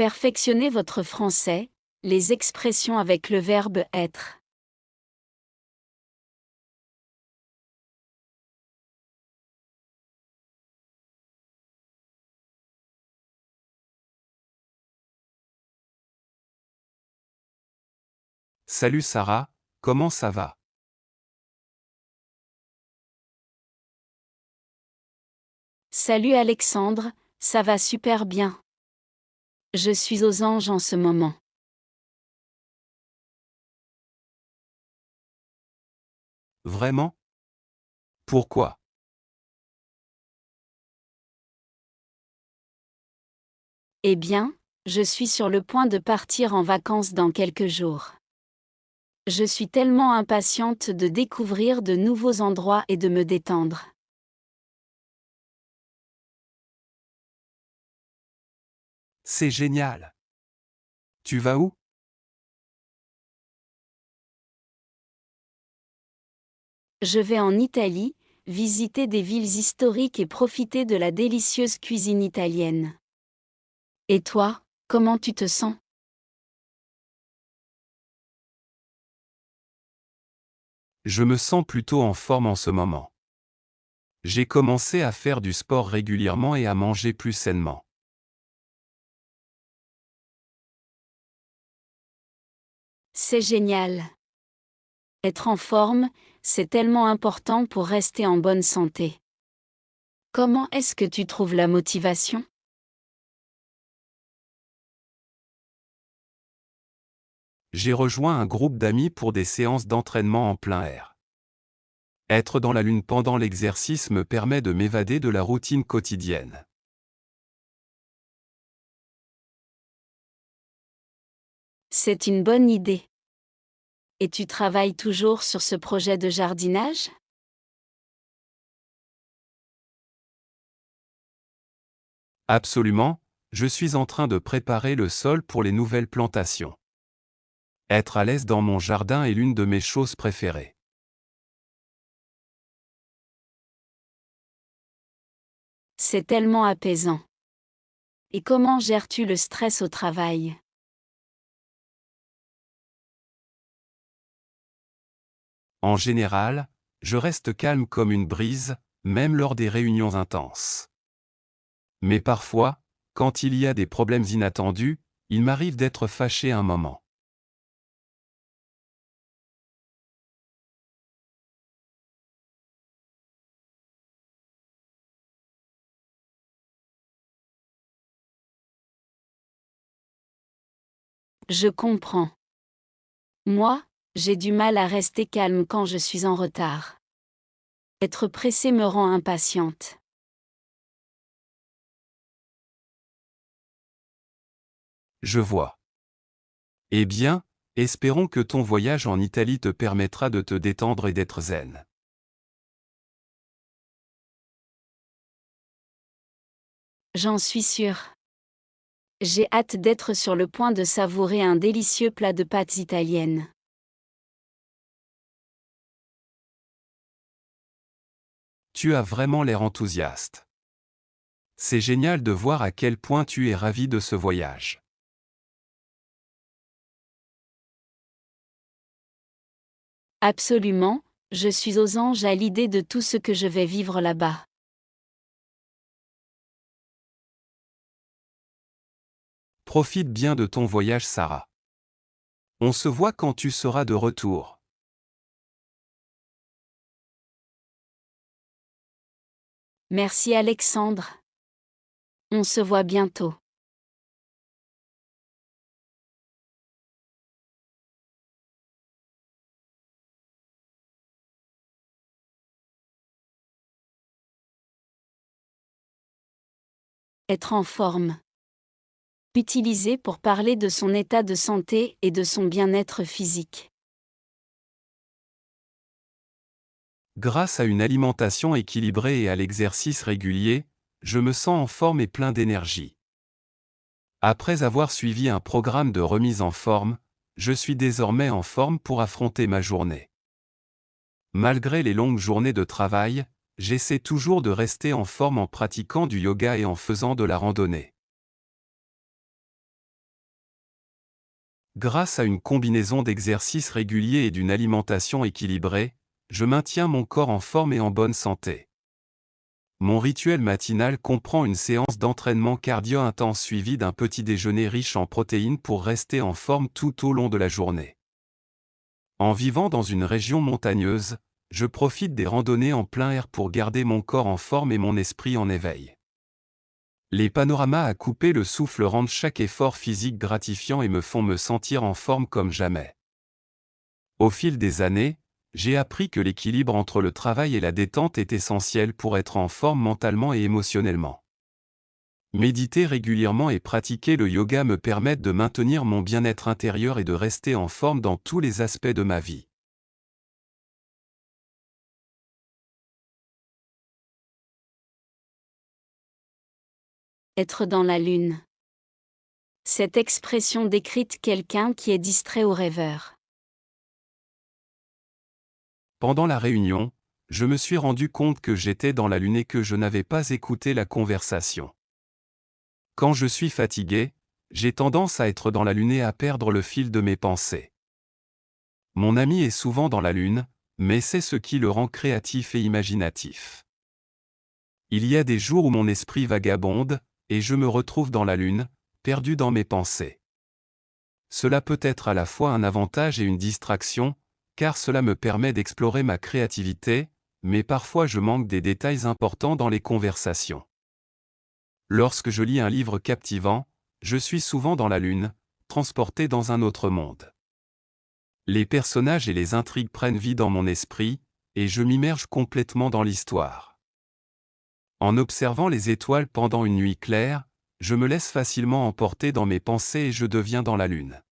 Perfectionnez votre français, les expressions avec le verbe être. Salut Sarah, comment ça va? Salut Alexandre, ça va super bien. Je suis aux anges en ce moment. Vraiment? Pourquoi? Eh bien, je suis sur le point de partir en vacances dans quelques jours. Je suis tellement impatiente de découvrir de nouveaux endroits et de me détendre. C'est génial. Tu vas où? Je vais en Italie, visiter des villes historiques et profiter de la délicieuse cuisine italienne. Et toi, comment tu te sens? Je me sens plutôt en forme en ce moment. J'ai commencé à faire du sport régulièrement et à manger plus sainement. C'est génial. Être en forme, c'est tellement important pour rester en bonne santé. Comment est-ce que tu trouves la motivation? J'ai rejoint un groupe d'amis pour des séances d'entraînement en plein air. Être dans la lune pendant l'exercice me permet de m'évader de la routine quotidienne. C'est une bonne idée. Et tu travailles toujours sur ce projet de jardinage? Absolument, je suis en train de préparer le sol pour les nouvelles plantations. Être à l'aise dans mon jardin est l'une de mes choses préférées. C'est tellement apaisant. Et comment gères-tu le stress au travail? En général, je reste calme comme une brise, même lors des réunions intenses. Mais parfois, quand il y a des problèmes inattendus, il m'arrive d'être fâché un moment. Je comprends. Moi, j'ai du mal à rester calme quand je suis en retard. Être pressé me rend impatiente. Je vois. Eh bien, espérons que ton voyage en Italie te permettra de te détendre et d'être zen. J'en suis sûre. J'ai hâte d'être sur le point de savourer un délicieux plat de pâtes italiennes. Tu as vraiment l'air enthousiaste. C'est génial de voir à quel point tu es ravi de ce voyage. Absolument, je suis aux anges à l'idée de tout ce que je vais vivre là-bas. Profite bien de ton voyage, Sarah. On se voit quand tu seras de retour. Merci Alexandre. On se voit bientôt. Être en forme. Utilisé pour parler de son état de santé et de son bien-être physique. Grâce à une alimentation équilibrée et à l'exercice régulier, je me sens en forme et plein d'énergie. Après avoir suivi un programme de remise en forme, je suis désormais en forme pour affronter ma journée. Malgré les longues journées de travail, j'essaie toujours de rester en forme en pratiquant du yoga et en faisant de la randonnée. Grâce à une combinaison d'exercices réguliers et d'une alimentation équilibrée, je maintiens mon corps en forme et en bonne santé. Mon rituel matinal comprend une séance d'entraînement cardio intense suivie d'un petit déjeuner riche en protéines pour rester en forme tout au long de la journée. En vivant dans une région montagneuse, je profite des randonnées en plein air pour garder mon corps en forme et mon esprit en éveil. Les panoramas à couper le souffle rendent chaque effort physique gratifiant et me font me sentir en forme comme jamais. Au fil des années, j'ai appris que l'équilibre entre le travail et la détente est essentiel pour être en forme mentalement et émotionnellement. Méditer régulièrement et pratiquer le yoga me permettent de maintenir mon bien-être intérieur et de rester en forme dans tous les aspects de ma vie. Être dans la lune. Cette expression décrit quelqu'un qui est distrait ou rêveur. Pendant la réunion, je me suis rendu compte que j'étais dans la lune et que je n'avais pas écouté la conversation. Quand je suis fatigué, j'ai tendance à être dans la lune et à perdre le fil de mes pensées. Mon ami est souvent dans la lune, mais c'est ce qui le rend créatif et imaginatif. Il y a des jours où mon esprit vagabonde, et je me retrouve dans la lune, perdu dans mes pensées. Cela peut être à la fois un avantage et une distraction, car cela me permet d'explorer ma créativité, mais parfois je manque des détails importants dans les conversations. Lorsque je lis un livre captivant, je suis souvent dans la lune, transporté dans un autre monde. Les personnages et les intrigues prennent vie dans mon esprit, et je m'immerge complètement dans l'histoire. En observant les étoiles pendant une nuit claire, je me laisse facilement emporter dans mes pensées et je deviens dans la lune.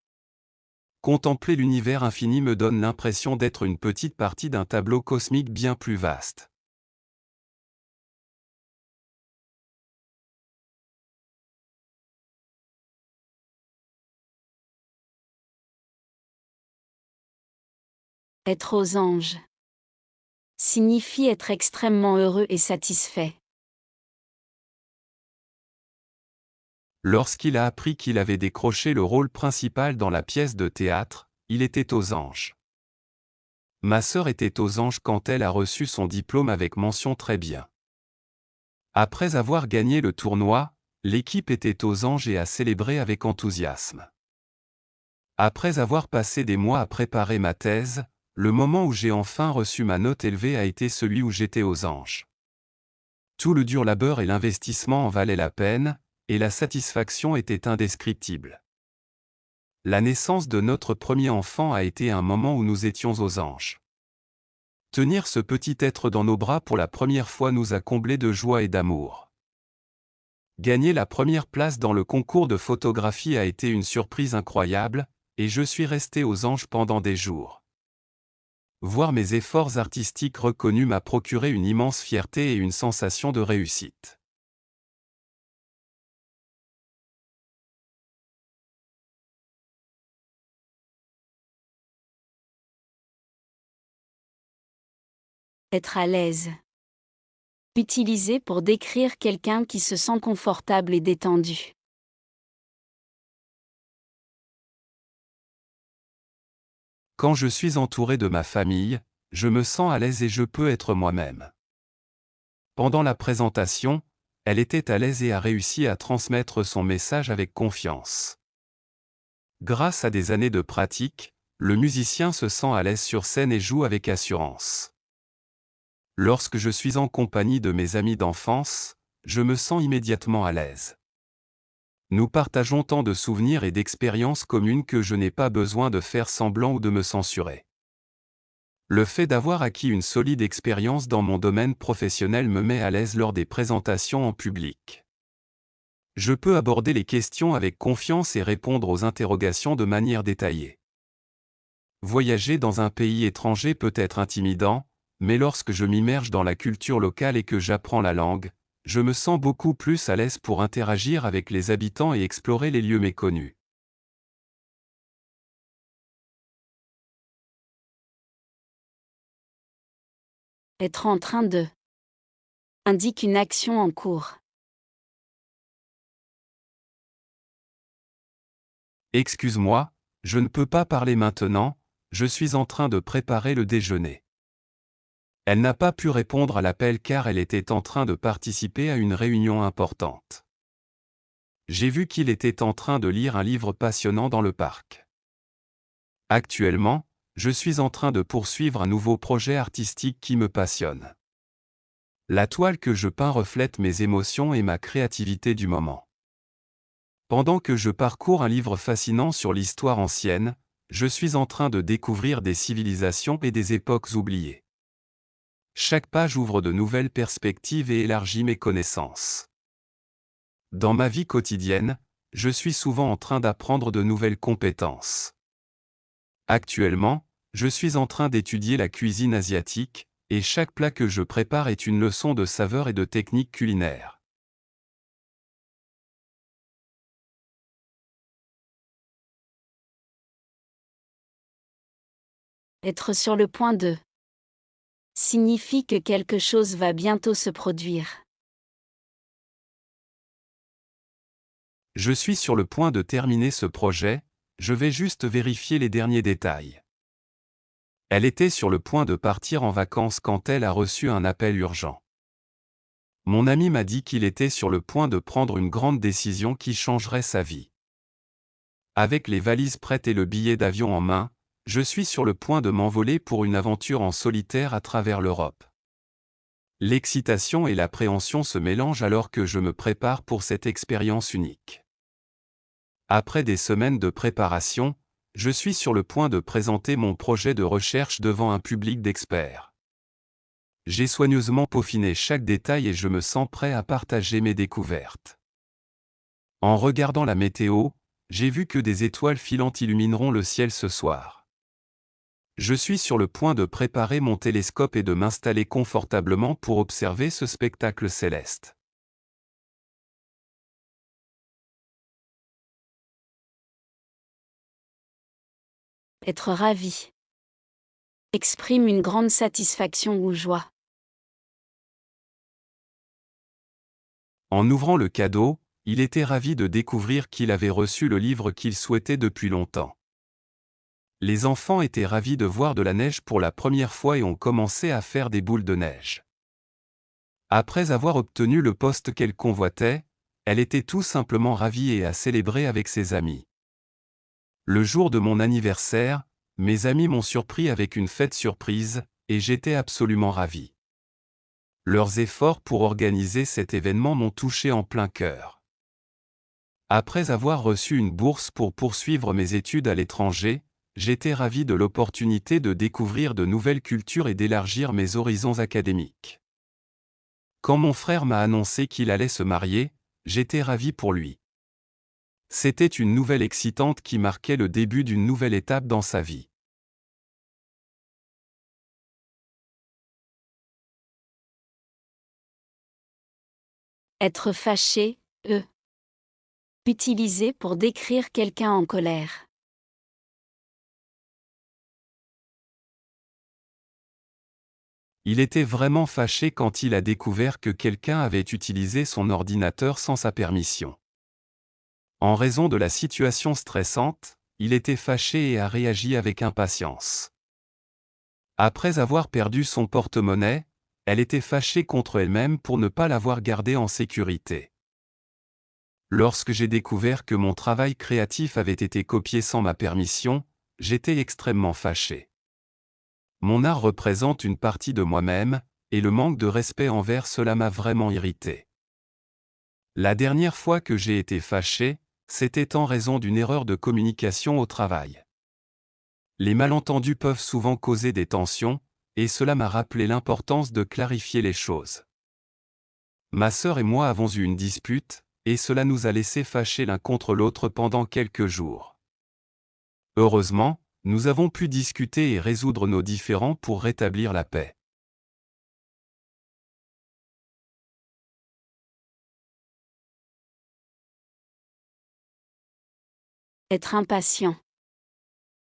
Contempler l'univers infini me donne l'impression d'être une petite partie d'un tableau cosmique bien plus vaste. Être aux anges. Signifie être extrêmement heureux et satisfait. Lorsqu'il a appris qu'il avait décroché le rôle principal dans la pièce de théâtre, il était aux anges. Ma sœur était aux anges quand elle a reçu son diplôme avec mention très bien. Après avoir gagné le tournoi, l'équipe était aux anges et a célébré avec enthousiasme. Après avoir passé des mois à préparer ma thèse, le moment où j'ai enfin reçu ma note élevée a été celui où j'étais aux anges. Tout le dur labeur et l'investissement en valaient la peine, et la satisfaction était indescriptible. La naissance de notre premier enfant a été un moment où nous étions aux anges. Tenir ce petit être dans nos bras pour la première fois nous a comblés de joie et d'amour. Gagner la première place dans le concours de photographie a été une surprise incroyable, et je suis resté aux anges pendant des jours. Voir mes efforts artistiques reconnus m'a procuré une immense fierté et une sensation de réussite. Être à l'aise. Utilisé pour décrire quelqu'un qui se sent confortable et détendu. Quand je suis entouré de ma famille, je me sens à l'aise et je peux être moi-même. Pendant la présentation, elle était à l'aise et a réussi à transmettre son message avec confiance. Grâce à des années de pratique, le musicien se sent à l'aise sur scène et joue avec assurance. Lorsque je suis en compagnie de mes amis d'enfance, je me sens immédiatement à l'aise. Nous partageons tant de souvenirs et d'expériences communes que je n'ai pas besoin de faire semblant ou de me censurer. Le fait d'avoir acquis une solide expérience dans mon domaine professionnel me met à l'aise lors des présentations en public. Je peux aborder les questions avec confiance et répondre aux interrogations de manière détaillée. Voyager dans un pays étranger peut être intimidant, mais lorsque je m'immerge dans la culture locale et que j'apprends la langue, je me sens beaucoup plus à l'aise pour interagir avec les habitants et explorer les lieux méconnus. Être en train de. Indique une action en cours. Excuse-moi, Je ne peux pas parler maintenant, je suis en train de préparer le déjeuner. Elle n'a pas pu répondre à l'appel car elle était en train de participer à une réunion importante. J'ai vu qu'il était en train de lire un livre passionnant dans le parc. Actuellement, je suis en train de poursuivre un nouveau projet artistique qui me passionne. La toile que je peins reflète mes émotions et ma créativité du moment. Pendant que je parcours un livre fascinant sur l'histoire ancienne, je suis en train de découvrir des civilisations et des époques oubliées. Chaque page ouvre de nouvelles perspectives et élargit mes connaissances. Dans ma vie quotidienne, je suis souvent en train d'apprendre de nouvelles compétences. Actuellement, je suis en train d'étudier la cuisine asiatique, et chaque plat que je prépare est une leçon de saveur et de technique culinaire. Être sur le point de signifie que quelque chose va bientôt se produire. Je suis sur le point de terminer ce projet, je vais juste vérifier les derniers détails. Elle était sur le point de partir en vacances quand elle a reçu un appel urgent. Mon ami m'a dit qu'il était sur le point de prendre une grande décision qui changerait sa vie. Avec les valises prêtes et le billet d'avion en main, je suis sur le point de m'envoler pour une aventure en solitaire à travers l'Europe. L'excitation et l'appréhension se mélangent alors que je me prépare pour cette expérience unique. Après des semaines de préparation, je suis sur le point de présenter mon projet de recherche devant un public d'experts. J'ai soigneusement peaufiné chaque détail et je me sens prêt à partager mes découvertes. En regardant la météo, j'ai vu que des étoiles filantes illumineront le ciel ce soir. Je suis sur le point de préparer mon télescope et de m'installer confortablement pour observer ce spectacle céleste. Être ravi exprime une grande satisfaction ou joie. En ouvrant le cadeau, il était ravi de découvrir qu'il avait reçu le livre qu'il souhaitait depuis longtemps. Les enfants étaient ravis de voir de la neige pour la première fois et ont commencé à faire des boules de neige. Après avoir obtenu le poste qu'elle convoitait, elle était tout simplement ravie et a célébré avec ses amis. Le jour de mon anniversaire, mes amis m'ont surpris avec une fête surprise, et j'étais absolument ravi. Leurs efforts pour organiser cet événement m'ont touché en plein cœur. Après avoir reçu une bourse pour poursuivre mes études à l'étranger, j'étais ravi de l'opportunité de découvrir de nouvelles cultures et d'élargir mes horizons académiques. Quand mon frère m'a annoncé qu'il allait se marier, j'étais ravi pour lui. C'était une nouvelle excitante qui marquait le début d'une nouvelle étape dans sa vie. Être fâché, utilisé pour décrire quelqu'un en colère. Il était vraiment fâché quand il a découvert que quelqu'un avait utilisé son ordinateur sans sa permission. En raison de la situation stressante, il était fâché et a réagi avec impatience. Après avoir perdu son porte-monnaie, elle était fâchée contre elle-même pour ne pas l'avoir gardé en sécurité. Lorsque j'ai découvert que mon travail créatif avait été copié sans ma permission, j'étais extrêmement fâché. Mon art représente une partie de moi-même, et le manque de respect envers cela m'a vraiment irrité. La dernière fois que j'ai été fâché, c'était en raison d'une erreur de communication au travail. Les malentendus peuvent souvent causer des tensions, et cela m'a rappelé l'importance de clarifier les choses. Ma sœur et moi avons eu une dispute, et cela nous a laissés fâchés l'un contre l'autre pendant quelques jours. Heureusement, nous avons pu discuter et résoudre nos différends pour rétablir la paix. Être impatient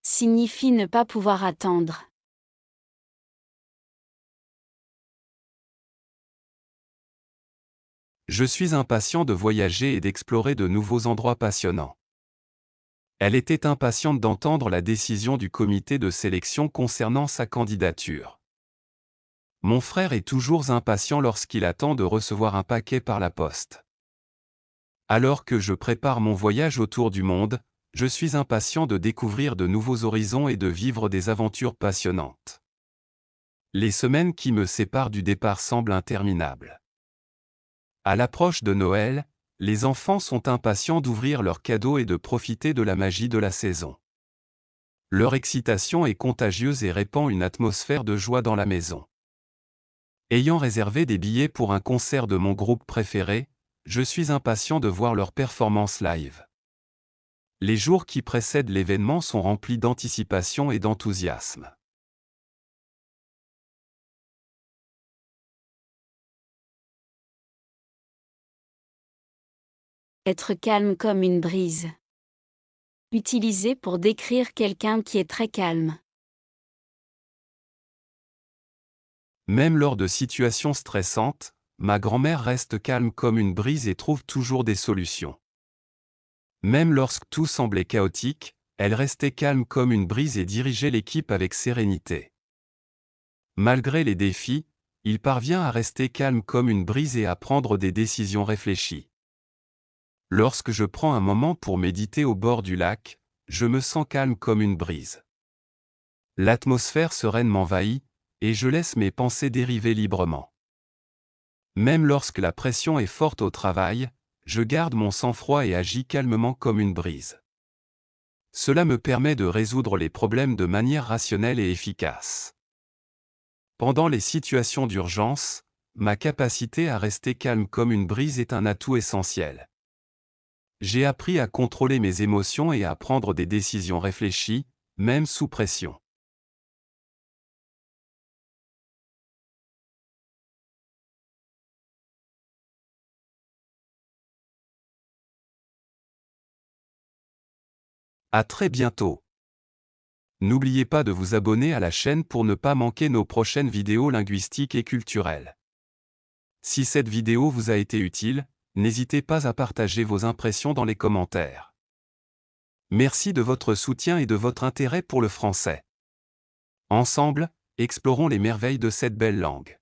signifie ne pas pouvoir attendre. Je suis impatient de voyager et d'explorer de nouveaux endroits passionnants. Elle était impatiente d'entendre la décision du comité de sélection concernant sa candidature. Mon frère est toujours impatient lorsqu'il attend de recevoir un paquet par la poste. Alors que je prépare mon voyage autour du monde, je suis impatient de découvrir de nouveaux horizons et de vivre des aventures passionnantes. Les semaines qui me séparent du départ semblent interminables. À l'approche de Noël, les enfants sont impatients d'ouvrir leurs cadeaux et de profiter de la magie de la saison. Leur excitation est contagieuse et répand une atmosphère de joie dans la maison. Ayant réservé des billets pour un concert de mon groupe préféré, je suis impatient de voir leur performance live. Les jours qui précèdent l'événement sont remplis d'anticipation et d'enthousiasme. Être calme comme une brise. Utilisé pour décrire quelqu'un qui est très calme. Même lors de situations stressantes, ma grand-mère reste calme comme une brise et trouve toujours des solutions. Même lorsque tout semblait chaotique, elle restait calme comme une brise et dirigeait l'équipe avec sérénité. Malgré les défis, il parvient à rester calme comme une brise et à prendre des décisions réfléchies. Lorsque je prends un moment pour méditer au bord du lac, je me sens calme comme une brise. L'atmosphère sereine m'envahit, et je laisse mes pensées dériver librement. Même lorsque la pression est forte au travail, je garde mon sang-froid et agis calmement comme une brise. Cela me permet de résoudre les problèmes de manière rationnelle et efficace. Pendant les situations d'urgence, ma capacité à rester calme comme une brise est un atout essentiel. J'ai appris à contrôler mes émotions et à prendre des décisions réfléchies, même sous pression. À très bientôt. N'oubliez pas de vous abonner à la chaîne pour ne pas manquer nos prochaines vidéos linguistiques et culturelles. Si cette vidéo vous a été utile, n'hésitez pas à partager vos impressions dans les commentaires. Merci de votre soutien et de votre intérêt pour le français. Ensemble, explorons les merveilles de cette belle langue.